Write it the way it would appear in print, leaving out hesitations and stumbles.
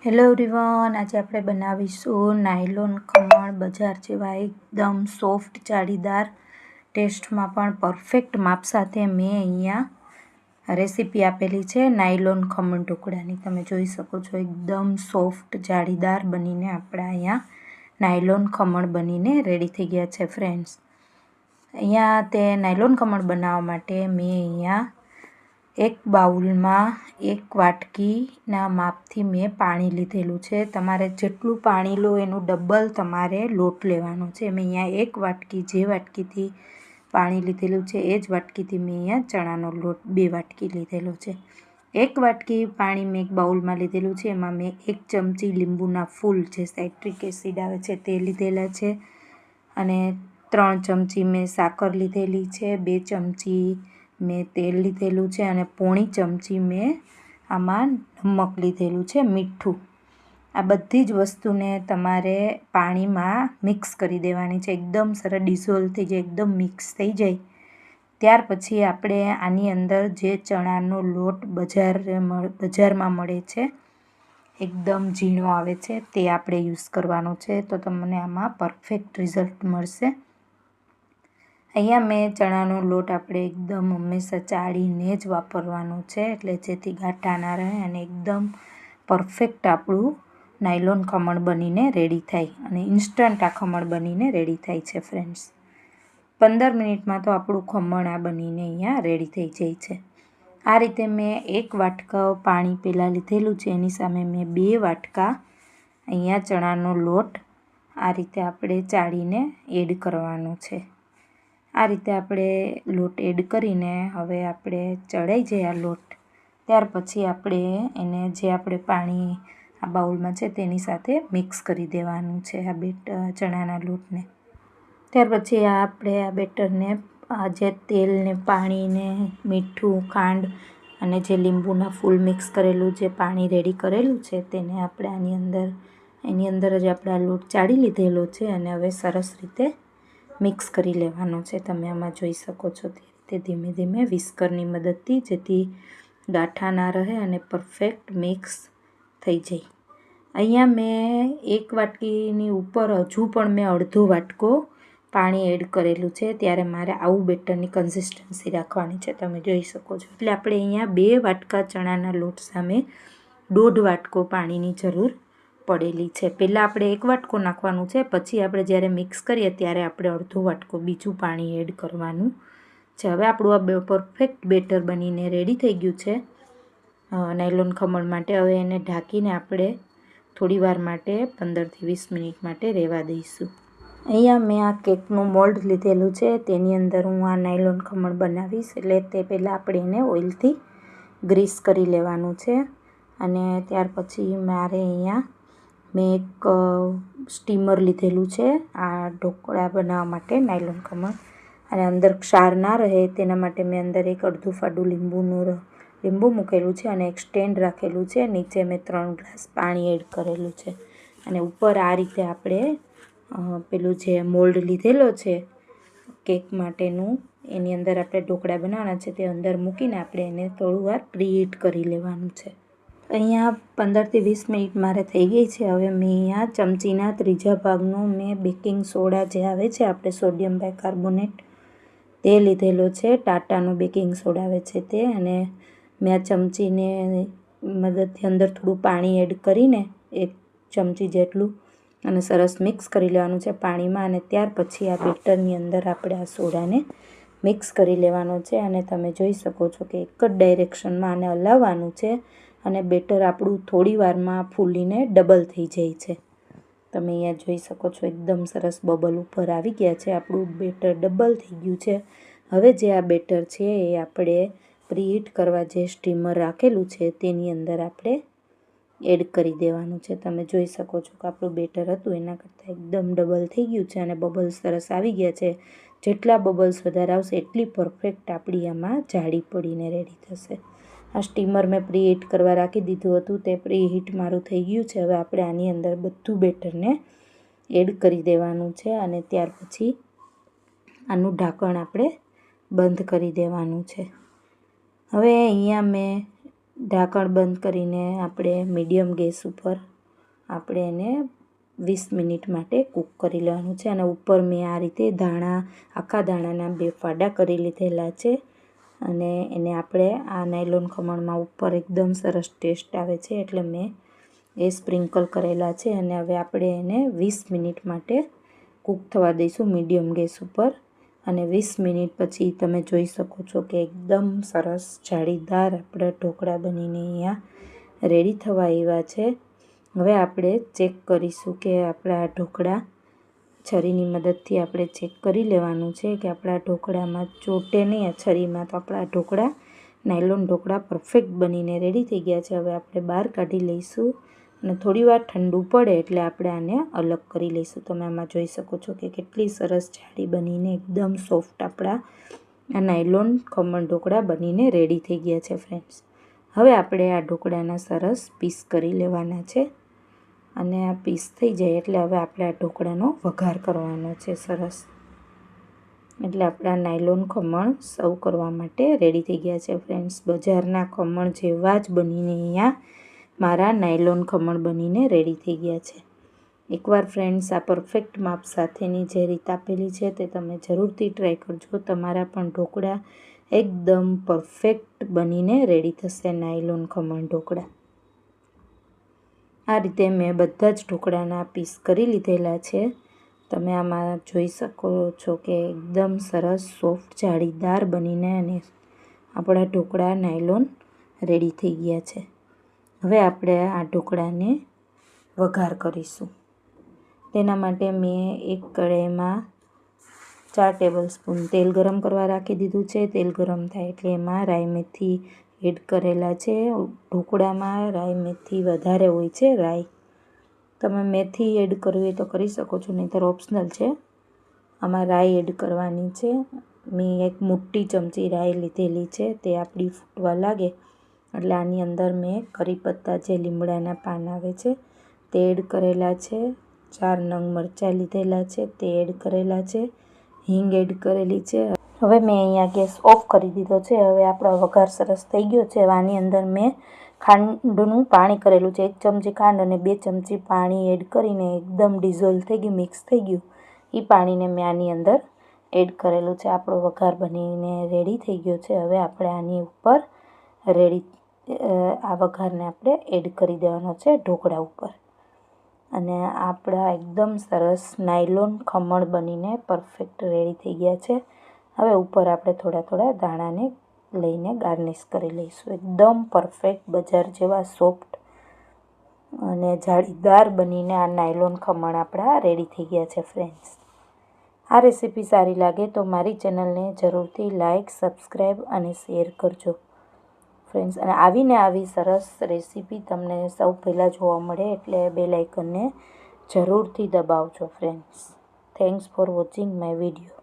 Hello everyone, આજે આપણે બનાવીશું નાયલોન ખમણ બજાર જેવા એકદમ સોફ્ટ જાળીદાર, ટેસ્ટમાં પણ પરફેક્ટ માપ સાથે મેં અહીંયા રેસીપી આપેલી છે નાયલોન ખમણ ઢોકળાની. તમે જોઈ શકો છો એકદમ સોફ્ટ જાળીદાર બનીને આપણા અહીંયા નાયલોન ખમણ બનીને રેડી થઈ ગયા છે ફ્રેન્ડ્સ. અહીંયા તે નાયલોન ખમણ બનાવવા માટે મેં અહીંયા એક બાઉલમાં 1 વાટકીના માપથી મેં પાણી લીધેલું છે. તમારે જેટલું પાણી લો એનું ડબલ તમારે લોટ લેવાનો છે. મેં અહીંયા 1 વાટકી, જે વાટકીથી પાણી લીધેલું છે એ જ વાટકીથી મેં અહીંયા ચણાનો લોટ 2 વાટકી લીધેલો છે. 1 વાટકી પાણી મેં એક બાઉલમાં લીધેલું છે. એમાં મેં 1 ચમચી લીંબુના ફૂલ, જે સાઇટ્રિક એસિડ આવે છે તે લીધેલા છે, અને 3 ચમચી મેં સાકર લીધેલી છે, 2 ચમચી મેં તેલ લીધેલું છે, અને પોણી ચમચી મેં આમાં નમક લીધેલું છે, મીઠું. આ બધી જ વસ્તુને તમારે પાણીમાં મિક્સ કરી દેવાની છે. એકદમ સરસ ડિઝોલ્વ થઈ જાય, એકદમ મિક્સ થઈ જાય ત્યાર પછી આપણે આની અંદર જે ચણાનો લોટ બજારમાં મળે છે, એકદમ ઝીણો આવે છે, તે આપણે યુઝ કરવાનો છે. તો તમને આમાં પરફેક્ટ રિઝલ્ટ મળશે. અહીંયા મેં ચણાનો લોટ આપણે એકદમ હંમેશા ચાળીને જ વાપરવાનો છે, એટલે જેથી ગાંઠા ના રહે અને એકદમ પરફેક્ટ આપણું નાયલોન ખમણ બનીને રેડી થાય, અને ઇન્સ્ટન્ટ આ ખમણ બનીને રેડી થાય છે ફ્રેન્ડ્સ. 15 મિનિટમાં તો આપણું ખમણ આ બનીને અહીંયા રેડી થઈ જાય છે. આ રીતે મેં 1 વાટકા પાણી પહેલાં લીધેલું છે, એની સામે મેં 2 વાટકા અહીંયા ચણાનો લોટ આ રીતે આપણે ચાળીને એડ કરવાનો છે. આ રીતે આપણે લોટ એડ કરીને હવે આપણે ચડાઈ જાય આ લોટ, ત્યાર પછી આપણે એને જે આપણે પાણી આ બાઉલમાં છે તેની સાથે મિક્સ કરી દેવાનું છે આ ચણાના લોટને. ત્યાર પછી આપણે આ બેટરને જે તેલને, પાણીને, મીઠું, ખાંડ અને જે લીંબુના ફૂલ મિક્સ કરેલું જે પાણી રેડી કરેલું છે તેને આપણે એની અંદર જ આપણે આ લોટ ચાળી લીધેલો છે, અને હવે સરસ રીતે મિક્સ કરી લેવાનો છે. તમે આમાં જોઈ શકો છો તે ધીમે ધીમે વિસ્કરની મદદથી, જેથી ગાંઠા ના રહે અને પરફેક્ટ મિક્સ થઈ જાય. અહીંયા મેં 1 વાટકીની ઉપર હજુ પણ મેં અડધો વાટકો પાણી એડ કરેલું છે, ત્યારે મારે આવું બેટરની કન્સિસ્ટન્સી રાખવાની છે. તમે જોઈ શકો છો. એટલે આપણે અહીંયા 2 વાટકા ચણાના લોટ સામે 1.5 વાટકો પાણીની જરૂર પડેલી છે. પહેલાં આપણે 1 વાટકો નાખવાનું છે, પછી આપણે જ્યારે મિક્સ કરીએ ત્યારે આપણે અડધો વાટકો બીજું પાણી એડ કરવાનું છે. હવે આપણું આ પરફેક્ટ બેટર બનીને રેડી થઈ ગયું છે નાયલોન ખમણ માટે. હવે એને ઢાંકીને આપણે થોડી વાર માટે 15થી 20 મિનિટ માટે રહેવા દઈશું. અહીંયા મેં આ કેકનું મોલ્ડ લીધેલું છે, તેની અંદર હું આ નાયલોન ખમણ બનાવીશ. એટલે તે પહેલાં આપણે એને ઓઇલથી ગ્રીસ કરી લેવાનું છે, અને ત્યાર પછી મારે અહીંયા મેં એક સ્ટીમર લીધેલું છે આ ઢોકળા બનાવવા માટે, નાયલોન ખમણ, અને અંદર ક્ષાર ના રહે તેના માટે મેં અંદર એક અડધું ફાડું લીંબુ મૂકેલું છે, અને એક સ્ટેન્ડ રાખેલું છે. નીચે મેં 3 ગ્લાસ પાણી એડ કરેલું છે, અને ઉપર આ રીતે આપણે પેલું જે મોલ્ડ લીધેલો છે કેક માટેનું, એની અંદર આપણે ઢોકળા બનાવવાના છે, તે અંદર મૂકીને આપણે એને થોડું વાર પ્રીહીટ કરી લેવાનું છે. અહીંયા 15થી 20 મિનિટ મારે થઈ ગઈ છે. હવે મેં અહીંયા ચમચીના 3જા ભાગનું મેં બેકિંગ સોડા જે આવે છે, આપણે સોડિયમ બાયકાર્બોનેટ, તે લીધેલો છે. ટાટાનો બેકિંગ સોડા આવે છે તે, અને મેં આ ચમચીને મદદથી અંદર થોડું પાણી એડ કરીને 1 ચમચી જેટલું, અને સરસ મિક્સ કરી લેવાનું છે પાણીમાં, અને ત્યાર પછી આ બેટરની અંદર આપણે આ સોડાને મિક્સ કરી લેવાનો છે. અને તમે જોઈ શકો છો કે એક જ ડાયરેક્શનમાં આને હલાવવાનું છે, અને બેટર આપણું થોડી વારમાં ફૂલીને ડબલ થઈ જાય છે. તમે અહીંયા જોઈ શકો છો એકદમ સરસ બબલ ઉપર આવી ગયા છે. આપણું બેટર ડબલ થઈ ગયું છે. હવે જે આ બેટર છે એ આપણે પ્રીહીટ કરવા જે સ્ટીમર રાખેલું છે તેની અંદર આપણે એડ કરી દેવાનું છે. તમે જોઈ શકો છો કે આપણું બેટર હતું એના કરતાં એકદમ ડબલ થઈ ગયું છે, અને બબલ્સ સરસ આવી ગયા છે. જેટલા બબલ્સ વધારે આવશે એટલી પરફેક્ટ આપણી આમાં જાળી પડીને રેડી થશે. આ સ્ટીમર મેં પ્રીહીટ કરવા રાખી દીધું હતું, તે પ્રીહીટ મારું થઈ ગયું છે. હવે આપણે આની અંદર બધું બેટરને એડ કરી દેવાનું છે, અને ત્યાર પછી આનું ઢાંકણ આપણે બંધ કરી દેવાનું છે. હવે અહીંયા મેં ઢાંકણ બંધ કરીને આપણે મીડિયમ ગેસ ઉપર આપણે એને 20 મિનિટ માટે કૂક કરી લેવાનું છે. અને ઉપર મેં આ રીતે આખા દાણાના 2 ફાડા કરી લીધેલા છે. અને એને આપણે આ નાયલોન ખમણમાં ઉપર એકદમ સરસ ટેસ્ટ આવે છે એટલે મેં એ સ્પ્રિંકલ કરેલા છે. અને હવે આપણે એને 20 મિનિટ માટે કૂક થવા દઈશું મીડિયમ ગેસ ઉપર. અને 20 મિનિટ પછી તમે જોઈ શકો છો કે એકદમ સરસ જાળીદાર આપણા ઢોકળા બનીને અહીંયા રેડી થવા આવ્યા છે. હવે આપણે ચેક કરીશું કે આપણા ઢોકળા છરીની મદદથી આપણે ચેક કરી લેવાનું છે કે આપણા ઢોકળામાં ચોટે નહીં આ છરીમાં. તો આપણા ઢોકળા નાયલોન ઢોકળા પરફેક્ટ બનીને રેડી થઈ ગયા છે. હવે આપણે બહાર કાઢી લઈશું અને થોડી વાર ઠંડુ પડે એટલે આપણે આને અલગ કરી લઈશું. તમે આમાં જોઈ શકો છો કે કેટલી સરસ જાડી બનીને એકદમ સોફ્ટ આપણા આ નાયલોન ખમણ ઢોકળા બનીને રેડી થઈ ગયા છે ફ્રેન્ડ્સ. હવે આપણે આ ઢોકળાના સરસ પીસ કરી લેવાના છે. અને આ પીસ થઈ જાય એટલે હવે આપણે આ ઢોકળાનો વઘાર કરવાનો છે સરસ. એટલે આપણા નાયલોન ખમણ સર્વ કરવા માટે રેડી થઈ ગયા છે ફ્રેન્ડ્સ. બજારના ખમણ જેવા જ બનીને અહીંયા મારા નાયલોન ખમણ બનીને રેડી થઈ ગયા છે. એકવાર ફ્રેન્ડ્સ આ પરફેક્ટ માપ સાથેની જે રીત આપેલી છે તે તમે જરૂરથી ટ્રાય કરજો. તમારા પણ ઢોકળા એકદમ પરફેક્ટ બનીને રેડી થશે નાયલોન ખમણ ઢોકળા. આ રીતે મેં બધા જ ઢોકળાના પીસ કરી લીધેલા છે. તમે આમાં જોઈ શકો છો કે એકદમ સરસ સોફ્ટ જાળીદાર બનીને અને આપણા ઢોકળા નાયલોન રેડી થઈ ગયા છે. હવે આપણે આ ઢોકળાને વઘાર કરીશું. તેના માટે મેં એક કઢાઈમાં 4 ટેબલસ્પૂન તેલ ગરમ કરવા રાખી દીધું છે. તેલ ગરમ થાય એટલે એમાં રાઈ મેથી એડ કરેલા છે. ઢોકળામાં રાઈ મેથી વધારે હોય છે. રાઈ તમે મેથી એડ કરવી હોય તો કરી શકો છો, નહીંતર ઓપ્શનલ છે. આમાં રાઈ એડ કરવાની છે. મેં એક મોટી ચમચી રાઈ લીધેલી છે. તે આપણી ફૂટવા લાગે એટલે આની અંદર મેં કરી પત્તા જે લીમડાના પાન આવે છે તે એડ કરેલા છે. 4 નંગ મરચાં લીધેલા છે તે એડ કરેલા છે. હિંગ એડ કરેલી છે. હવે મેં અહીંયા ગેસ ઓફ કરી દીધો છે. હવે આપણો વઘાર સરસ થઈ ગયો છે. આની અંદર મેં ખાંડનું પાણી કરેલું છે. 1 ચમચી ખાંડ અને 2 ચમચી પાણી એડ કરીને એકદમ ડિઝોલ્વ થઈ ગયું, મિક્સ થઈ ગયું. એ પાણીને મેં આની અંદર એડ કરેલું છે. આપણો વઘાર બનીને રેડી થઈ ગયો છે. હવે આપણે આની ઉપર આ વઘારને આપણે એડ કરી દેવાનો છે ઢોકળા ઉપર. અને આપણા એકદમ સરસ નાયલોન ખમણ બનીને પરફેક્ટ રેડી થઈ ગયા છે. હવે ઉપર આપણે થોડા દાણાને લઈને ગાર્નિશ કરી લઈશું. એકદમ પરફેક્ટ બજાર જેવા સોફ્ટ અને જાળીદાર બનીને આ નાયલોન ખમણ આપણા રેડી થઈ ગયા છે ફ્રેન્ડ્સ. આ રેસીપી સારી લાગે તો મારી ચેનલને જરૂરથી લાઇક, સબસ્ક્રાઈબ અને શેર કરજો ફ્રેન્ડ્સ. અને આવી સરસ રેસીપી તમને સૌ પહેલાં જોવા મળે એટલે બેલ આઇકનને જરૂરથી દબાવજો friends. Thanks for watching my video.